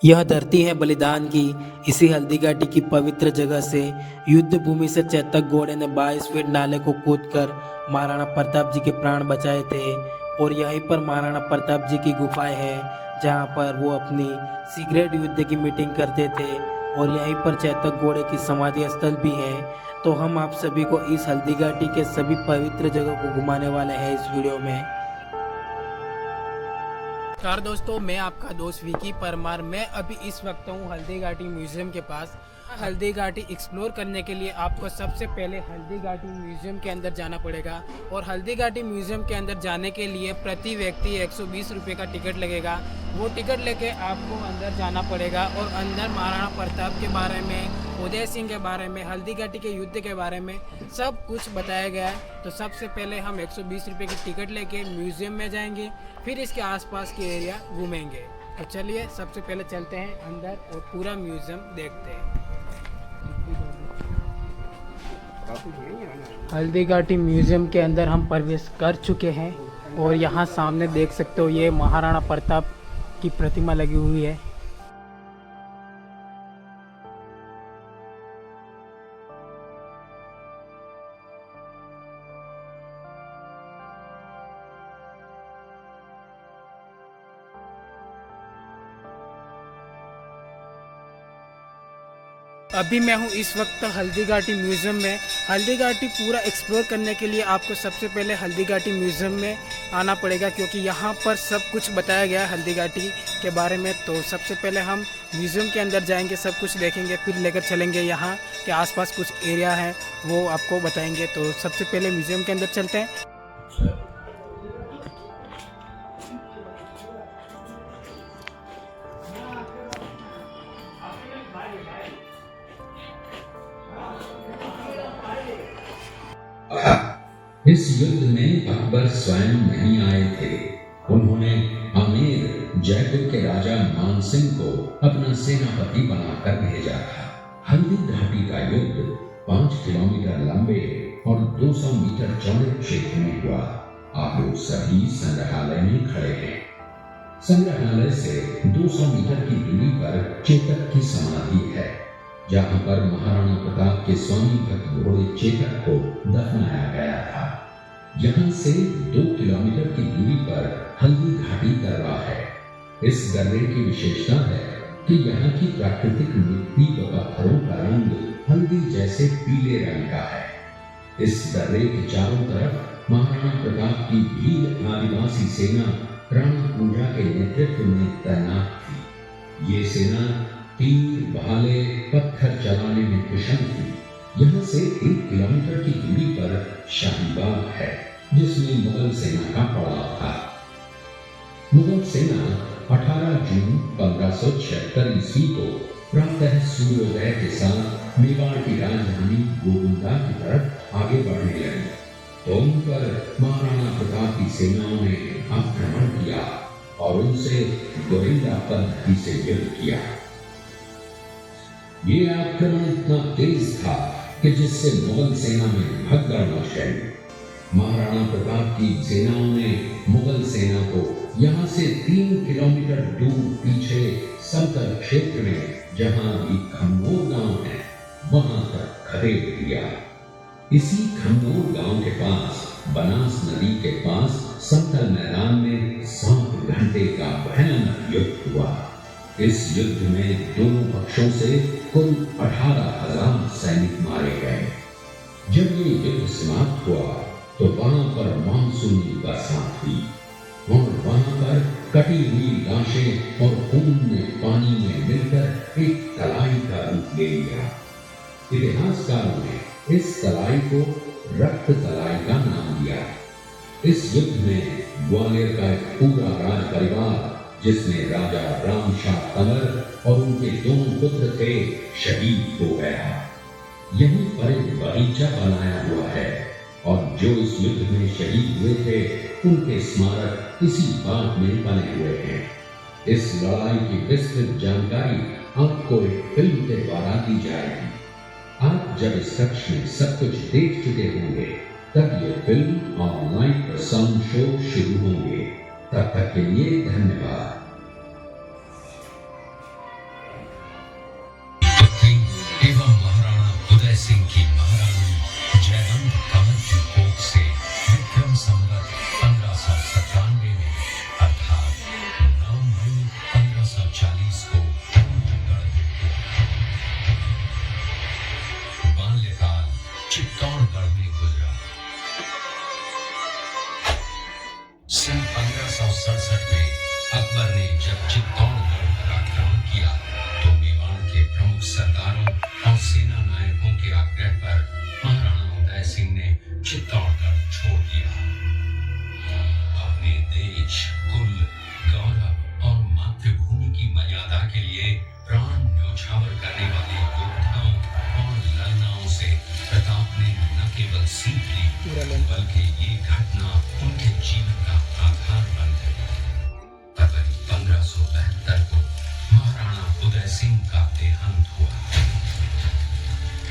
यह धरती है बलिदान की। इसी हल्दी घाटी की पवित्र जगह से युद्ध भूमि से चेतक घोड़े ने 22 फीट नाले को कूदकर महाराणा प्रताप जी के प्राण बचाए थे। और यहीं पर महाराणा प्रताप जी की गुफाएं हैं जहां पर वो अपनी सीक्रेट युद्ध की मीटिंग करते थे। और यहीं पर चेतक घोड़े की समाधि स्थल भी है। तो हम आप सभी को इस हल्दी घाटी के सभी पवित्र जगह को घुमाने वाले हैं इस वीडियो में। नमस्कार दोस्तों, मैं आपका दोस्त विकी परमार। मैं अभी इस वक्त हूँ हल्दी घाटी म्यूजियम के पास। हल्दी घाटी एक्सप्लोर करने के लिए आपको सबसे पहले हल्दी घाटी म्यूजियम के अंदर जाना पड़ेगा। और हल्दी घाटी म्यूजियम के अंदर जाने के लिए प्रति व्यक्ति 120 रुपये का टिकट लगेगा। वो टिकट लेके आपको अंदर जाना पड़ेगा और अंदर महाराणा प्रताप के बारे में, उदय सिंह के बारे में, हल्दी घाटी के युद्ध के बारे में सब कुछ बताया गया है। तो सबसे पहले हम 120 रुपये की टिकट लेके म्यूजियम में जाएंगे, फिर इसके आसपास के एरिया घूमेंगे। तो चलिए सबसे पहले चलते हैं अंदर और पूरा म्यूजियम देखते हैं। हल्दी घाटी म्यूजियम के अंदर हम प्रवेश कर चुके हैं और यहाँ सामने देख सकते हो ये महाराणा प्रताप की प्रतिमा लगी हुई है। अभी मैं हूँ इस वक्त हल्दी घाटी म्यूज़ियम में। हल्दी घाटी पूरा एक्सप्लोर करने के लिए आपको सबसे पहले हल्दी घाटी म्यूज़ियम में आना पड़ेगा, क्योंकि यहाँ पर सब कुछ बताया गया है हल्दी घाटी के बारे में। तो सबसे पहले हम म्यूज़ियम के अंदर जाएंगे, सब कुछ देखेंगे, फिर लेकर चलेंगे यहाँ के आसपास कुछ एरिया है वो आपको बताएंगे। तो सबसे पहले म्यूज़ियम के अंदर चलते हैं। इस युद्ध में अकबर स्वयं नहीं आए थे। उन्होंने आमेर जयपुर के राजा मानसिंह को अपना सेनापति बनाकर भेजा था। हल्दी घाटी का युद्ध 5 किलोमीटर लंबे और 200 मीटर चौड़े क्षेत्र में हुआ। आप लोग सभी संग्रहालय में खड़े हैं। संग्रहालय से 200 मीटर की दूरी पर चेतक की समाधि है, जहां पर महाराणा प्रताप के स्वामी भक्त घोड़े चेतक को दफनाया गया था। यहां से 2 किलोमीटर की दूरी पर हल्दी घाटी दरगाह है। इस दर्रे की विशेषता है कि यहाँ की प्राकृतिक मिट्टी व पत्थरों का रंग हल्दी जैसे पीले रंग का है। इस दर्रे के चारों तरफ महाराणा प्रताप की भील आदिवासी सेना राणा पूजा के नेतृत्व में तैनात थी। ये सेना तीर, भाले, पत्थर चलाने में कुशल थी। यहाँ से 1 किलोमीटर की दूरी पर शाही बाग है, जिसमें मुगल सेना का पड़ाव था। मुगल सेना 18 जून 1576 ईस्वी को प्रातः सूर्योदय के साथ मेवाड़ की राजधानी गोविंदा की तरफ आगे बढ़ने लगी। तो उन पर महाराणा प्रताप की सेनाओं ने आक्रमण किया और उनसे गोरिल्ला पद्धति से युद्ध किया। ये आक्रमण इतना तेज था कि जिससे मुगल सेना में भगदड़ मच गई। महाराणा प्रताप की सेनाओं ने मुगल सेना को यहाँ से 3 किलोमीटर दूर पीछे समतल क्षेत्र में, जहाँ भी खमनोर गांव है, वहां तक खदेड़ दिया। इसी खमनोर गांव के पास बनास नदी के पास समतल मैदान में 7 घंटे का भयानक युद्ध हुआ। इस युद्ध में दोनों पक्षों से कुल 18,000 सैनिक मारे गए। जब ये युद्ध समाप्त हुआ तो वहां पर मानसूनी बरसात हुई और वहां पर कटी हुई लाशें और खून में पानी में मिलकर एक तलाई का रूप ले लिया। इतिहासकारों ने इस तलाई को रक्त तलाई का नाम दिया। इस युद्ध में ग्वालियर का एक पूरा राज परिवार, जिसमें राजा रामशाह तंवर और उनके 2 पुत्र थे, शहीद हो गया। यहीं पर एक बगीचा बनाया हुआ है और जो इस युद्ध में शहीद हुए थे उनके स्मारक इसी बाग में बने हुए हैं। इस लड़ाई की विस्तृत जानकारी आपको एक फिल्म के द्वारा दी जाएगी। आप जब इस कक्ष में सब कुछ देख चुके होंगे तब ये फिल्म और लाइव साउंड शो शुरू होंगे। तब तक के लिए धन्यवाद। उदय सिंह की महारानी जयवंत कमल की कोख से विक्रम संवत 1597 में अर्थात 9 मई 1540 को चित्तौड़गढ़ बाल्यकाल चित्तौड़गढ़ में गुजरा। सन 1567 में अकबर ने जब चित्तौड़गढ़ पर आक्रमण किया तो मेवाड़ के प्रमुख सरदारों और सेना नायकों के आग्रह पर महाराणा उदय सिंह ने चित्तौड़गढ़ छोड़ दिया। अपने देश, कुल, गौरव और मातृभूमि की मर्यादा के लिए प्राण न्योछावर करने वाले योद्धाओं और ललनाओं से प्रताप ने न केवल सीख ली बल्कि ये घटना उनके जीवन का आधार बन गई। फरवरी 1572 को महाराणा उदय सिंह का देहांत हुआ।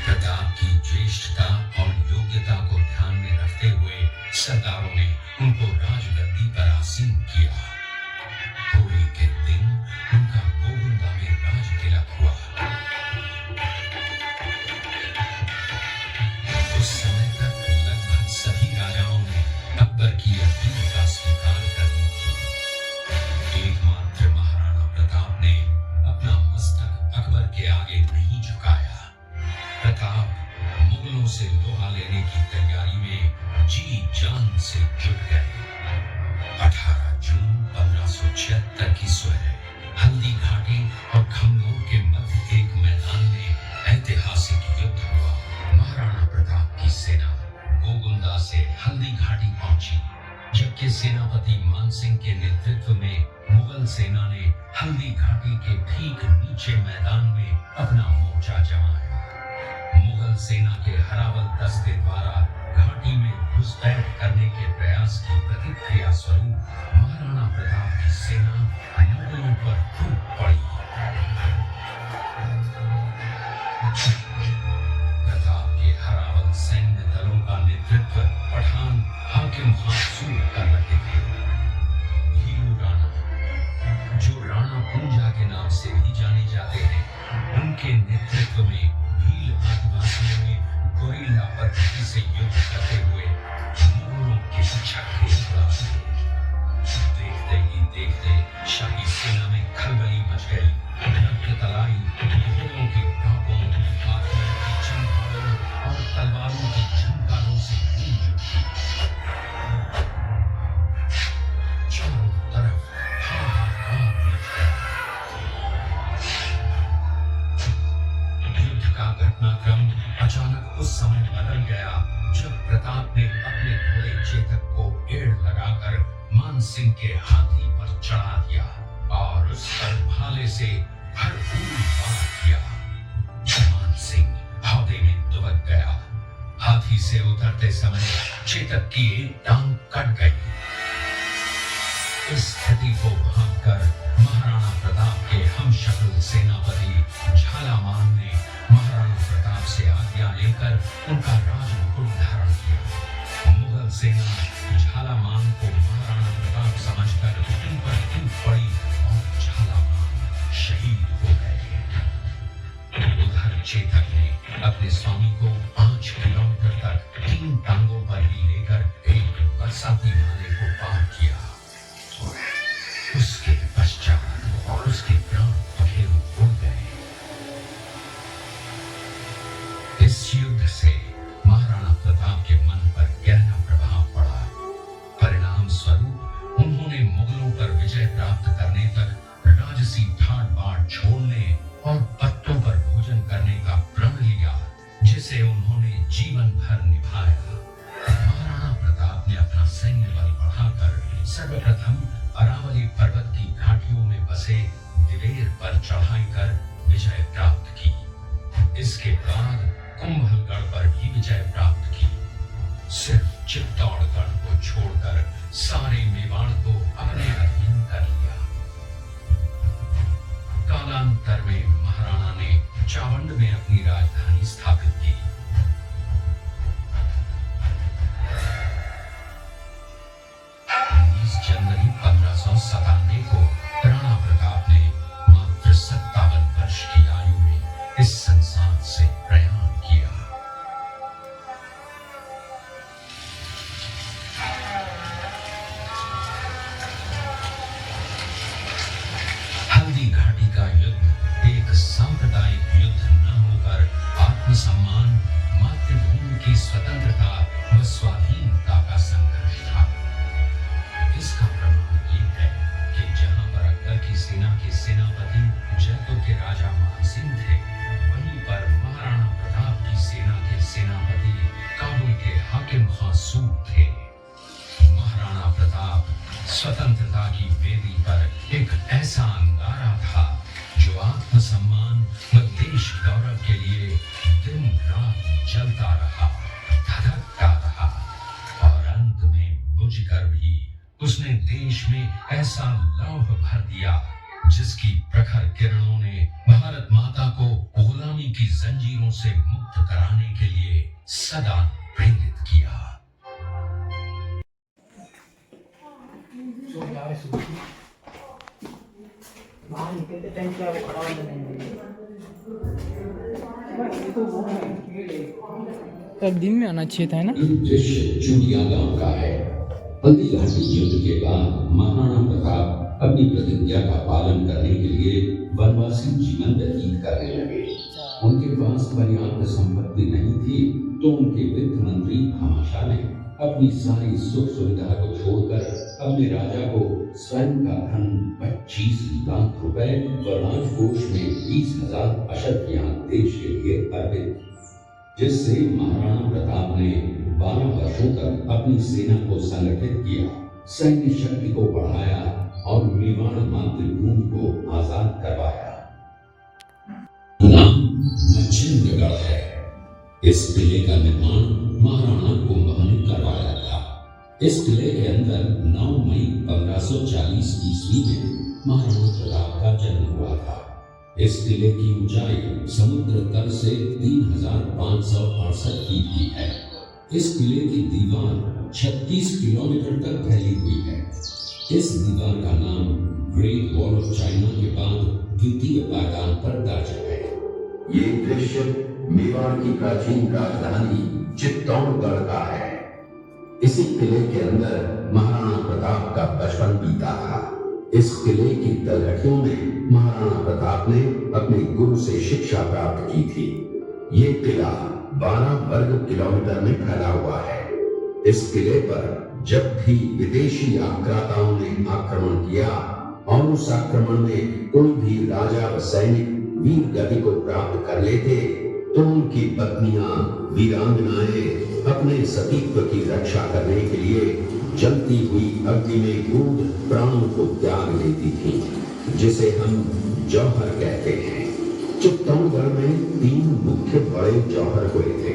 प्रताप की ज्येष्ठता और योग्यता को ध्यान में रखते हुए सरदारों ने उनको राजगद्दी पर आसीन किया। होली के दिन उनका गोगुंदा में राज तिलक हुआ। उस समय तक लगभग सभी राजाओं ने अकबर की अपील का स्वीकार कर ली थी। एकमात्र महाराणा प्रताप ने अपना मस्तक अकबर के आगे नहीं झुकाया। प्रताप मुगलों से लोहा लेने की तैयारी में जी जान से जुट गए। 18 जून 1576 की सुबह हल्दी घाटी और खमनोर के मध्य एक मैदान में ऐतिहासिक युद्ध हुआ। महाराणा प्रताप की सेना गोगुंदा से हल्दी घाटी पहुंची, जबकि सेनापति मानसिंह के नेतृत्व में मुगल सेना ने हल्दी घाटी के ठीक नीचे मैदान में अपना मोर्चा जमाया। मुगल सेना के हरावल दस्ते द्वारा घाटी में घुसपैठ करने के प्रयास की प्रतिक्रिया स्वरूप महाराणा प्रताप की सेना मुगलों पर टूट पड़ी। प्रताप के हरावल सैन्य दलों का नेतृत्व पठान हाकिम हासूर कर रहे थे। भीलू राणा, जो राणा पूंजा के नाम से भी जाने जाते हैं, उनके नेतृत्व में भील आदिवासियों ने गोरिल्ला पद्धति से युद्ध करते हुए मुगलों के छक्के उड़ा दिए। देखते ही देखते शाही सेना में खलबली मच गई। रक्त तलाई, घोड़ों की टापों, हाथियों की चमकारों और तलवारों की झंकारों से गूंज उठी। चारों तरफ हाहाकार मच गया। युद्ध का घटनाक्रम अचानक उस समय बदल गया जब प्रताप ने अपने घोड़े चेतक को एड़ लगाकर मानसिंह के हाथी पर चढ़ा दिया और उस पर भाले से भरपूर वार किया। मानसिंह हौदे में दुबक गया। हाथी से उतरते समय चेतक की एक टांग कट गई। इस स्थिति को भांपकर महाराणा प्रताप के हमशक्ल सेनापति झालामान ने महाराणा प्रताप से आज्ञा लेकर उनका राजमुकुट धारण किया। मुगल सेना झालामान को महाराणा प्रताप समझकर उन पर टूट पड़ी और झालामान शहीद हो गए। उधर चेतक ने अपने स्वामी को 5 किलोमीटर तक 3 टांगों पर ही लेकर एक बरसाती नाले को पार किया। उसके पश्चात उसके प्राण पखेरु उड़ गए। इस युद्ध से महाराणा प्रताप के मन पर गहरा प्रभाव पड़ा। परिणाम स्वरूप उन्होंने मुगलों पर विजय प्राप्त करने तक राजसी ठाट बाट छोड़ने और पत्तों पर भोजन करने का प्रण लिया, जिसे उन्होंने जीवन भर निभाया। महाराणा प्रताप ने अपना सैन्य बल बढ़ाकर सर्वप्रथम अरावली पर्वत की घाटियों में बसे दिलेर पर चढ़ाई कर विजय प्राप्त की। इसके बाद कुंभलगढ़ पर भी विजय प्राप्त की। सिर्फ चित्तौड़गढ़ को छोड़कर सारे मेवाड़ को अपने अधीन कर लिया। कालांतर में महाराणा ने चावंड में अपनी राजधानी स्थापित की। 19 जनवरी 1597 को राणा प्रताप ने मात्र 57 वर्ष की आयु में इस संसार से प्रयाण किया। की स्वतंत्रता व स्वाधीनता का संघर्ष था। इसका प्रमाण ये है कि जहां पर अकबर की सेना के सेनापति जयपुर के राजा मानसिंह थे, वहीं पर महाराणा प्रताप की सेना के सेनापति काबुल के हाकिम खां सूर थे। महाराणा प्रताप स्वतंत्रता की वेदी पर एक ऐसा अंगारा था जो आत्मसम्मान व देश गौरव के लिए दिन रात जलता रहा, धधकता रहा, और अंत में बुझकर भी उसने देश में ऐसा लौह भर दिया जिसकी प्रखर किरणों ने भारत माता को गुलामी की जंजीरों से मुक्त कराने के लिए सदा प्रेरित किया। बाहर निकलते टाइम क्या वो खड़ा होने नहीं ये तो वो है तब दिन में आना चाहिए था ना। ये दृश्य चूड़िया गांव का है। हल्दी घाटी युद्ध के बाद महाराणा प्रताप अपनी प्रतिज्ञा का पालन करने के लिए वनवासी जीवन व्यतीत करने लगे। उनके पास पर्याप्त संपत्ति नहीं थी तो उनके वित्त मंत्री भामाशाह ने अपनी सारी सुख सुविधा को छोड़कर अपने राजा को स्वयं का धन 25 लाख रुपए व राजकोष में 20,000 अशर्फियां देश के लिए अर्पित, जिससे महाराणा प्रताप ने 12 वर्षों तक अपनी सेना को संगठित किया, सैन्य शक्ति को बढ़ाया और मेवाड़ मातृभूमि को आजाद करवाया। नाम मच्छिंद्रगढ़ है। इस किले का निर्माण महाराणा कुंभा ने करवाया था। इस किले के अंदर 9 मई 1540 ईस्वी में महाराणा प्रताप का जन्म हुआ था। इस किले की ऊंचाई समुद्र तल से 3568 फीट की है। इस किले की दीवार 36 किलोमीटर तक फैली हुई है। इस दीवार का नाम ग्रेट वॉल ऑफ चाइना के बाद द्वितीय पायदान पर दर्ज है। ये दृश्य मेवाड़ की प्राचीन राजधानी चित्तौड़गढ़ का है। इसी किले के अंदर महाराणा प्रताप का बचपन बीता था। इस किले की तलहटियों में महाराणा प्रताप ने अपने गुरु से शिक्षा प्राप्त की थी। ये किला 12 वर्ग किलोमीटर में फैला हुआ है। इस किले पर जब भी विदेशी आक्राताओं ने आक्रमण किया और उस आक्रमण में कोई भी राजा व सैनिक वीर गति को प्राप्त कर लेते तो उनकी पत्नियां वीरांगनाएं अपने सतीत्व की रक्षा करने के लिए जलती हुई अग्नि में कूद प्राणों को त्याग देती थीं, जिसे हम जौहर कहते हैं। चित्तौड़गढ़ में 3 मुख्य बड़े जौहर हुए थे।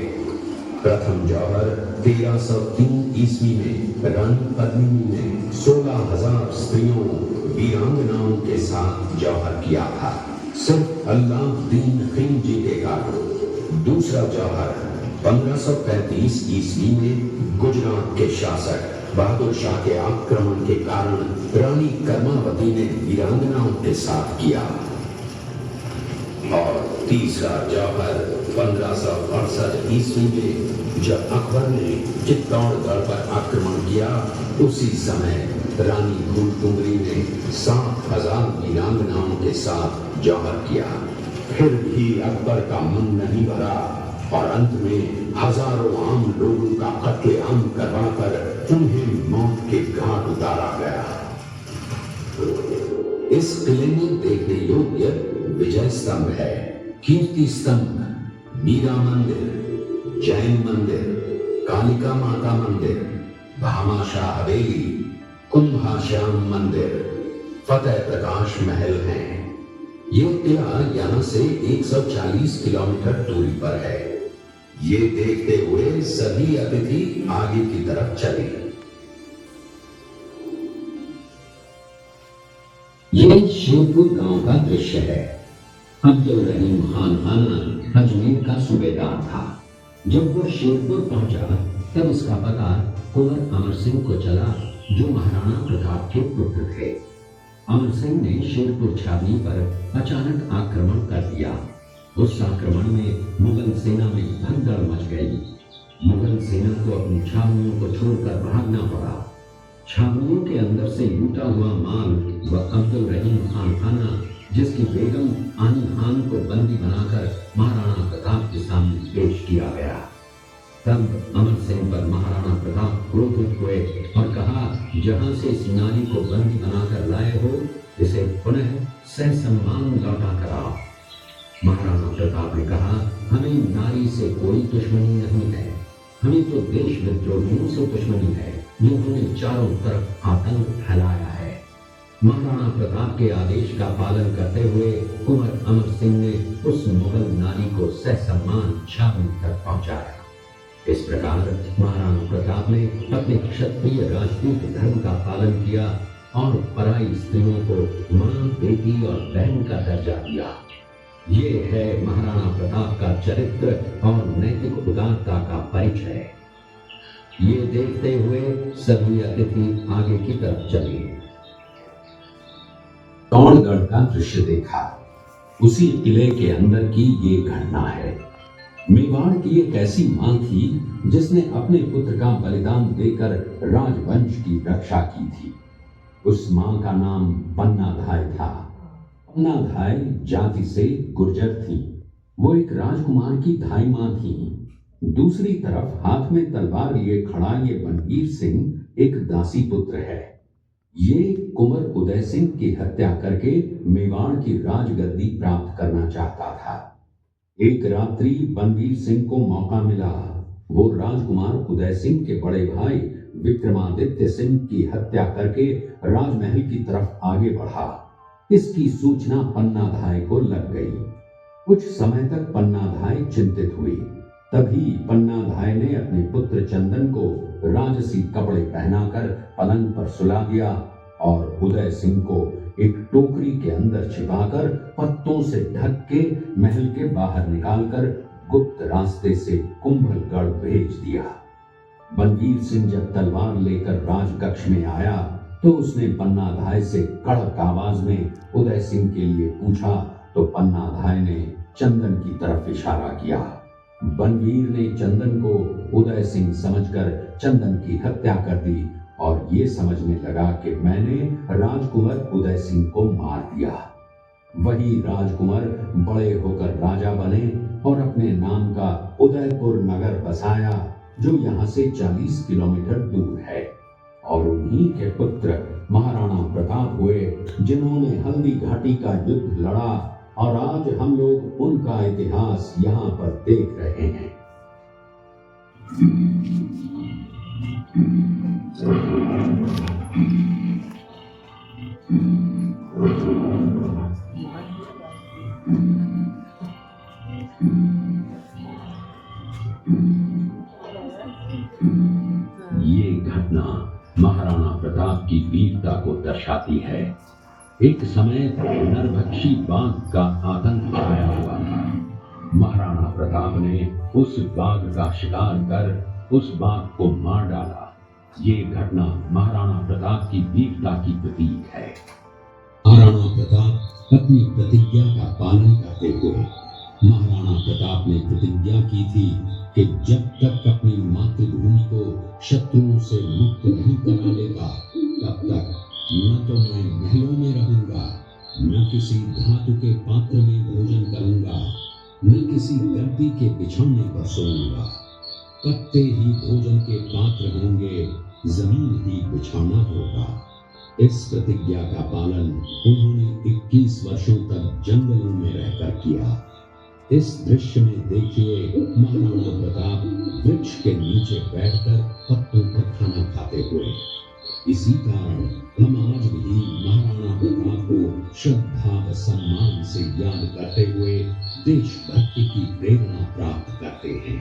प्रथम जौहर 1303 ईस्वी में रानी पद्मिनी ने 16,000 स्त्रियों वीरांगनाओं के साथ जौहर किया था, सिर्फ अल्लाउद्दीन खिलजी के कारण। दूसरा जौहर 1535 ईस्वी में गुजरात के शासक बहादुर शाह के आक्रमण के कारण रानी कर्मावती ने वीरांगनाओं के साथ किया। और तीसरा जौहर 1568 ईस्वी में जब अकबर ने चित्तौड़गढ़ पर आक्रमण किया, उसी समय रानी फूलकुंवरी ने 7,000 वीरांगनाओं के साथ जौहर किया। फिर भी अकबर का मन नहीं भरा और अंत में हजारों आम लोगों का कत्लेआम करवाकर उन्हें मौत के घाट उतारा गया। इस किले में देखने योग्य विजय स्तंभ है, कीर्ति स्तंभ, मीरा मंदिर, जैन मंदिर, कालिका माता मंदिर, भामाशाह हवेली, कुंभाश्याम मंदिर, फतेह प्रकाश महल हैं। ये किला यहाँ से 140 किलोमीटर दूरी पर है। ये देखते हुए सभी अतिथि आगे की तरफ चले। ये शेरपुर गांव का दृश्य है। अब्दुल रहीम खान आना अजमेर का सूबेदार था। जब वो शेरपुर पहुंचा तब उसका पता कुंवर अमर सिंह को चला, जो महाराणा प्रताप के पुत्र थे। अमर सिंह ने शेरपुर छावनी पर अचानक आक्रमण कर दिया। उस आक्रमण में मुगल सेना में भगदड़ मच गई। मुगल सेना को अपनी छावनियों को छोड़कर भागना पड़ा। छावनियों के अंदर से लूटा हुआ माल व अब्दुल रहीम खान आना, जिसकी बेगम आनी खान को बंदी बनाकर महाराणा प्रताप के सामने पेश किया गया। तब अमर सिंह पर महाराणा प्रताप क्रोधित हुए और कहा, जहां से इस नारी को बंदी बनाकर लाए हो, इसे पुनः ससम्मान लौटा कर आओ। महाराणा प्रताप ने कहा, हमें नारी से कोई दुश्मनी नहीं है, हमें तो देश विद्रोहियों से दुश्मनी है जिन्होंने चारों तरफ आतंक फैलाया है। महाराणा प्रताप के आदेश का पालन करते हुए कुंवर अमर सिंह ने उस मुगल नारी को ससम्मान छावनी तक पहुंचाया। इस प्रकार महाराणा प्रताप ने अपने क्षत्रिय राजपूत धर्म का पालन किया और पराई स्त्रियों को मां, बेटी और बहन का दर्जा दिया। ये है महाराणा प्रताप का चरित्र और नैतिक उदारता का परिचय। ये देखते हुए सभी अतिथि आगे की तरफ चले। तौड़गढ़ का दृश्य देखा। उसी किले के अंदर की ये घटना है। मेवाड़ की एक ऐसी मां थी जिसने अपने पुत्र का बलिदान देकर राजवंश की रक्षा की थी। उस मां का नाम पन्नाधाय था। पन्नाधाय जाति से गुर्जर थी। वो एक राजकुमार की धाई मां थी। दूसरी तरफ हाथ में तलवार लिए खड़ा ये बनवीर सिंह एक दासी पुत्र है। ये कुंवर उदय सिंह की हत्या करके मेवाड़ की राजगद्दी प्राप्त करना चाहता था। एक रात्रि बनवीर सिंह को मौका मिला। वो राजकुमार उदय सिंह के बड़े भाई विक्रमादित्य सिंह की हत्या करके राजमहल की तरफ आगे बढ़ा। इसकी सूचना पन्नाधाय को लग गई। कुछ समय तक पन्नाधाय चिंतित हुई। तभी पन्नाधाय ने अपने पुत्र चंदन को राजसी कपड़े पहनाकर पलंग पर सुला दिया और उदय सिंह को एक टोकरी के अंदर छिपाकर पत्तों से ढक के महल के बाहर निकालकर गुप्त रास्ते से कुंभलगढ़ भेज दिया। बनवीर सिंह जब तलवार लेकर राजकक्ष में आया तो उसने पन्नाधाय से कड़क आवाज में उदय सिंह के लिए पूछा तो पन्नाधाय ने चंदन की तरफ इशारा किया। बनवीर ने चंदन को उदय सिंह समझकर चंदन की हत्या कर दी और ये समझने लगा कि मैंने राजकुमार उदय सिंह को मार दिया। वही राजकुमार बड़े होकर राजा बने और अपने नाम का उदयपुर नगर बसाया जो यहाँ से 40 किलोमीटर दूर है। और उन्हीं के पुत्र महाराणा प्रताप हुए जिन्होंने हल्दी घाटी का युद्ध लड़ा और आज हम लोग उनका इतिहास यहाँ पर देख रहे हैं। ये घटना महाराणा प्रताप की वीरता को दर्शाती है। एक समय नरभक्षी बाघ का आतंक छाया हुआ था। महाराणा प्रताप ने उस बाघ का शिकार कर उस बाघ को मार डाला। ये घटना महाराणा प्रताप की वीरता की प्रतीक है। महाराणा प्रताप अपनी प्रतिज्ञा का पालन करते हुए महाराणा प्रताप ने प्रतिज्ञा की थी कि जब तक अपनी मातृभूमि को शत्रुओं से मुक्त नहीं करा लेगा तब तक न तो मैं महलों में रहूंगा, न किसी धातु के पात्र में भोजन करूंगा, न किसी गद्दी के बिछौने पर सोऊंगा। पत्ते ही भोजन के पात्र होंगे, जमीन ही बिछौना होगा। इस प्रतिज्ञा का पालन उन्होंने 21 वर्षों तक जंगलों में रहकर किया। इस दृश्य में देखिए महाराणा प्रताप वृक्ष के नीचे बैठकर पत्तों पर खाना खाते हुए। इसी कारण हम आज भी महाराणा प्रताप को श्रद्धा व सम्मान से याद करते हुए देशभक्ति की प्रेरणा प्राप्त करते हैं।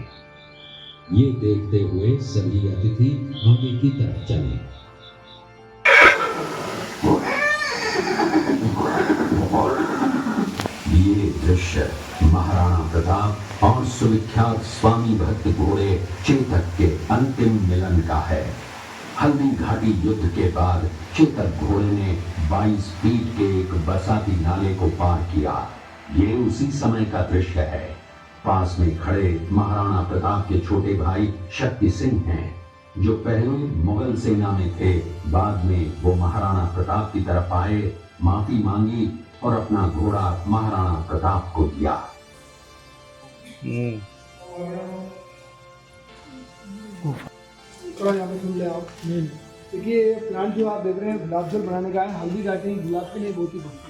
ये देखते हुए सभी अतिथि आगे की तरफ चले। ये दृश्य महाराणा प्रताप और सुविख्यात स्वामी भक्त घोड़े चेतक के अंतिम मिलन का है। हल्दी घाटी युद्ध के बाद चेतक घोड़े ने 22 फीट के एक बरसाती नाले को पार किया। ये उसी समय का दृश्य है। पास में खड़े महाराणा प्रताप के छोटे भाई शक्ति सिंह हैं, जो पहले मुगल सेना में थे। बाद में वो महाराणा प्रताप की तरफ आए, माफी मांगी और अपना घोड़ा महाराणा प्रताप को दिया। थोड़ा यहाँ पे सुन ले आप। देखिए ये प्लांट जो आप देख रहे हैं गुलाब जल बनाने का है। हल्दी घाटी गुलाब के लिए बहुत ही बढ़िया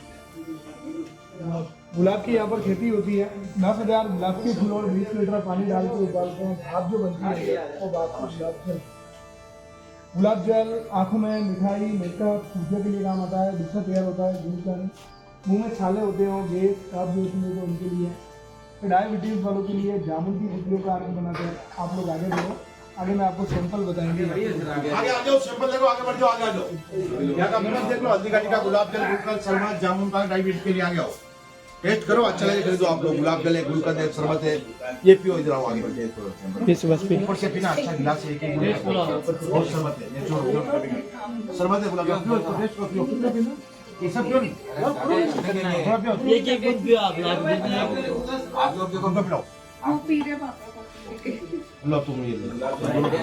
है। गुलाब की यहाँ पर खेती होती है। 10,000 गुलाब के फूल और 20 लीटर पानी डाल के उबालते हैं। भाप जो बनती है वो भाप को गुलाब जल आँखों में मिठाई मेकअप पूजा के लिए काम आता है। दूसरा तैयार होता है गुलकंद। मुंह में छाले होते हो गैस कफ जो होती है तो उनके लिए। फिर डायबिटीज़ वालों के लिए जामुन की फुटलियों का आरती बनाते हैं। आप लोग आगे बढ़ो, आगे मैं आपको सैंपल बताएंगे। आगे आ जाओ, सैंपल देखो, आगे बढ़ जाओ, आगे आ जाओ। यहाँ का मेनू देख लो, हल्दी घाटी का गुलाब जल, गुलकंद, शरबत, जामुन का डायबिटीज के लिए आगे आओ। टेस्ट करो, अच्छा लगे खरीदो आप लोग। गुलाब जल है, गुलकंद है, शरबत है, ये पियो। इधर आओ, आगे बढ़ जाओ। ऊपर से पीना, अच्छा गिलास है, एक और शरबत है, ये छोड़ो, शरबत है, गुलाब जल पियो, इसको टेस्ट करो, पियो। कितना पीना? ये सब पियो नहीं, थोड़ा पियो। एक दूध पियो आप लोग देखो, कब पिलाओ वो पी रहे पापा। लो तुम ये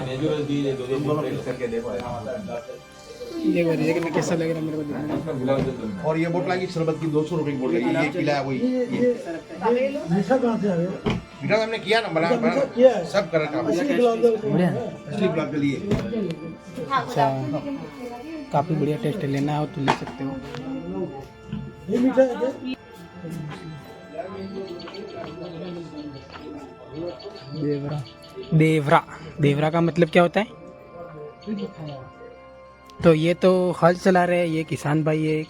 नेचुरल चीज है, दोनों मिक्स करके देखो। ये बताइए कि कैसा लग रहा है मेरे को। और ये बोतल आएगी शरबत की 200 रुपए की बोतल है। ये पिलाया वही। मीठा कहाँ से आ गया? मीठा हमने किया ना, बना सब कर रखा असली गुलाब जल ये। अच्छा, काफ़ी बढ़िया टेस्ट है। लेना हो तो ले सकते हो। ये मीठा है क्या? देवरा देवरा देवरा का मतलब क्या होता है? तो ये तो हल चला रहे हैं, ये किसान भाई है एक।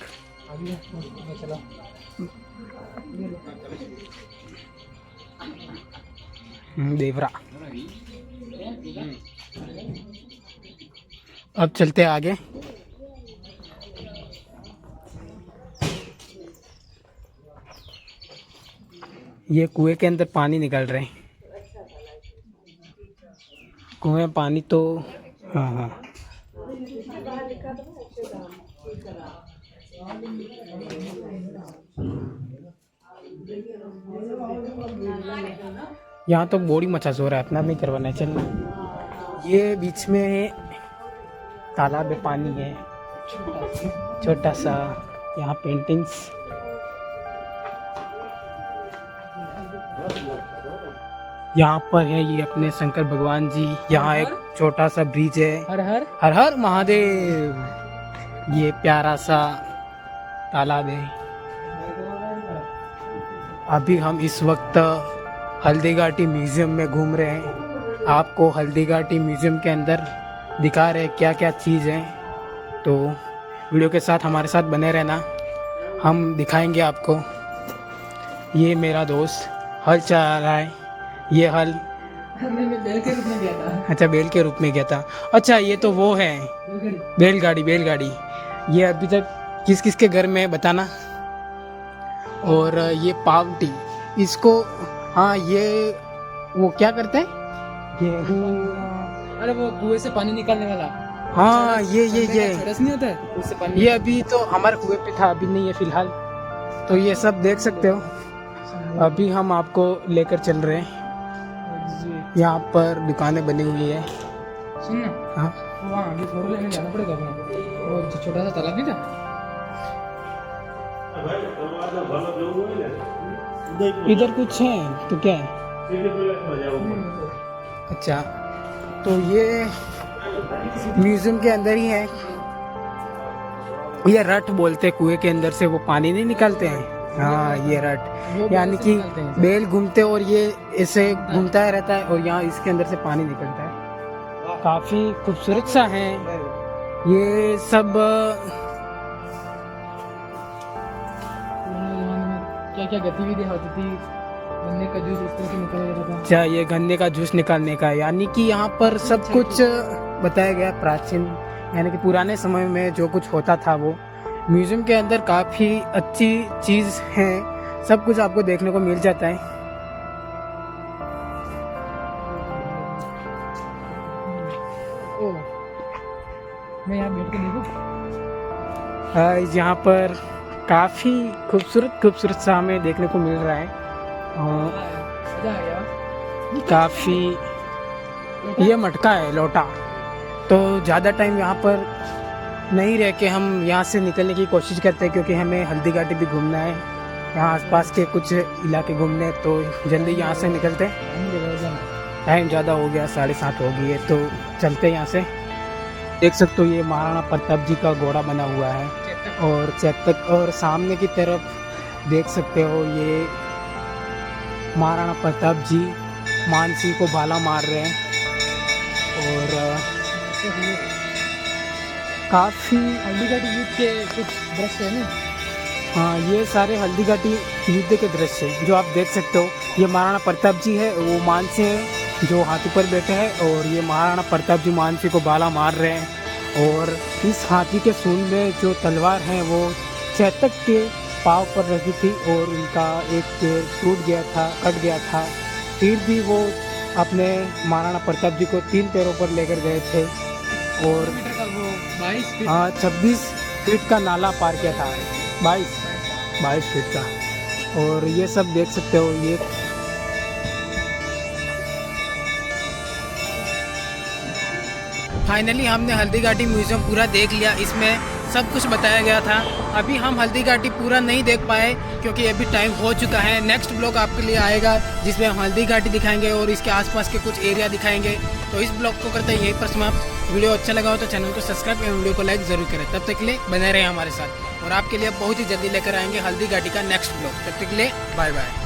देवरा। अब चलते हैं आगे। ये कुएं के अंदर पानी निकल रहे हैं। कुएं में पानी तो हाँ हाँ यहाँ तो बॉडी मसाज हो रहा है, अपना नहीं करवाना है। चल, ये बीच में तालाब है, पानी है छोटा सा। यहाँ पेंटिंग्स, यहाँ पर है ये अपने शंकर भगवान जी। यहाँ एक छोटा सा ब्रिज है। हर हर हर हर महादेव। ये प्यारा सा तालाब है। अभी हम इस वक्त हल्दी घाटी म्यूजियम में घूम रहे हैं। आपको हल्दी घाटी म्यूजियम के अंदर दिखा रहे हैं क्या क्या चीज़ है। तो वीडियो के साथ हमारे साथ बने रहना, हम दिखाएंगे आपको। ये मेरा दोस्त हल चला रहा है। ये हल बैल के रूप में गया था। अच्छा, बैल के रूप में गया था। अच्छा, ये तो वो है बैलगाड़ी। बैलगाड़ी ये अभी तक किस किस के घर में है बताना। और ये पावटी, इसको हाँ ये वो क्या करते हैं? अरे वो कुएं से पानी निकालने वाला। हाँ ये रस नहीं होता है उससे पानी। ये अभी तो हमारे कुएं पे था, अभी नहीं है फिलहाल। तो ये सब देख सकते हो। अभी हम आपको लेकर चल रहे हैं। यहाँ पर दुकानें बनी हुई है। सुन ना, हाँ वहाँ आगे फोटो लेने जाना पड़ेगा अपना। वो जो छोटा सा तालाब नहीं था, इधर कुछ है तो क्या है? अच्छा, तो ये म्यूजियम के अंदर ही है। ये रट बोलते हैं, कुएं के अंदर से वो पानी नहीं निकालते हैं। हाँ ये रट, यानी कि बैल घूमते और ये ऐसे घूमता है रहता है और यहाँ इसके अंदर से पानी निकलता है। काफी खूबसूरत सा है ये सब। क्या क्या गतिविधियाँ होती थी, गन्ने का जूस इस तरह से निकाला जाता था। अच्छा, ये गन्ने का जूस निकालने का, यानी कि यहाँ पर सब कुछ बताया गया प्राचीन, यानी कि पुराने समय में जो कुछ होता था वो म्यूजियम के अंदर काफ़ी अच्छी चीज़ है। सब कुछ आपको देखने को मिल जाता है। ओ, मैं यहाँ बैठ के देखूँ। यहाँ पर काफ़ी खूबसूरत सा हमें देखने को मिल रहा है। मजा आ गया। काफ़ी ये मटका है, लोटा। तो ज़्यादा टाइम यहाँ पर नहीं रह के हम यहाँ से निकलने की कोशिश करते हैं, क्योंकि हमें हल्दी घाटी भी घूमना है, यहाँ आसपास के कुछ इलाके घूमने हैं। तो जल्दी यहाँ से निकलते हैं। टाइम ज़्यादा हो गया, 7:30 हो गई है, तो चलते हैं यहाँ से। देख सकते हो ये महाराणा प्रताप जी का घोड़ा बना हुआ है और चेतक, और सामने की तरफ देख सकते हो ये महाराणा प्रताप जी मानसी को भाला मार रहे हैं। और काफ़ी हल्दीघाटी युद्ध के कुछ दृश्य है ना। हाँ, ये सारे हल्दीघाटी युद्ध के दृश्य हैं जो आप देख सकते हो। ये महाराणा प्रताप जी है, वो मानसी हैं जो हाथी पर बैठे हैं, और ये महाराणा प्रताप जी मानसी को भाला मार रहे हैं। और इस हाथी के सूंड में जो तलवार है वो चेतक के पाँव पर रखी थी और उनका एक पैर टूट गया था, कट गया था। फिर भी वो अपने महाराणा प्रताप जी को 3 पैरों पर लेकर गए थे और मीटर का वो 22 फीट 26 फीट का नाला पार किया था, 22 फीट का। और ये सब देख सकते हो। ये फाइनली हमने हल्दीघाटी म्यूज़ियम पूरा देख लिया, इसमें सब कुछ बताया गया था। अभी हम हल्दीघाटी पूरा नहीं देख पाए क्योंकि अभी टाइम हो चुका है। नेक्स्ट ब्लॉग आपके लिए आएगा जिसमें हम हल्दीघाटी दिखाएंगे और इसके आसपास के कुछ एरिया दिखाएंगे। तो इस ब्लॉग को करते हैं यहीं पर समाप्त। वीडियो अच्छा लगा हो तो चैनल को सब्सक्राइब एवं वीडियो को लाइक ज़रूर करें। तब तक के लिए बने रहें हमारे साथ, और आपके लिए बहुत ही जल्दी लेकर आएंगे हल्दीघाटी का नेक्स्ट ब्लॉग। तब तक के लिए बाय बाय।